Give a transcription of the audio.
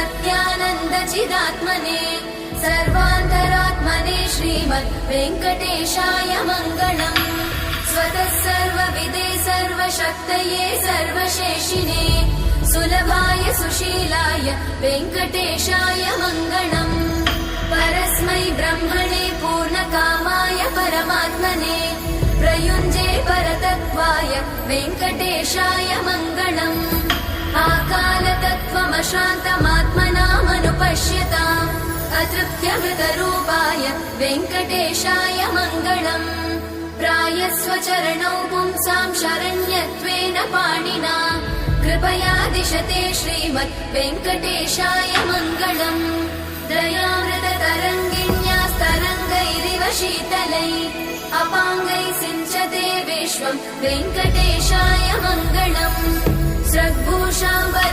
सत्यानन्दचिदात्मने सर्वान्तरात्मने श्रीमद् वेङ्कटेशाय मङ्गलम्। स्वतः सर्वविदे सर्वशक्तये सर्वशेषिने सुलभाय सुशीलाय वेङ्कटेशाय मङ्गलम्। परस्मै ब्रह्मणे पूर्णकामाय परमात्मने प्रयुञ्जे परतत्त्वाय वेङ्कटेशाय मङ्गलम्। आकालतत्त्वमशान्तमात्मनामनुपश्यताम् अतृप्त्यमृतरूपाय वेङ्कटेशाय मङ्गलम्। प्रायस्वचरणौ पुंसां शरण्यत्वेन पाणिना कृपया दिशते श्रीमद् वेङ्कटेशाय मङ्गलम्। दयामृततरङ्गिण्यास्तरङ्गैरिव शीतलै अपाङ्गैः सिञ्चते विश्वम् वेङ्कटेशाय मङ्गलम्। स्रग्भूषाम्बर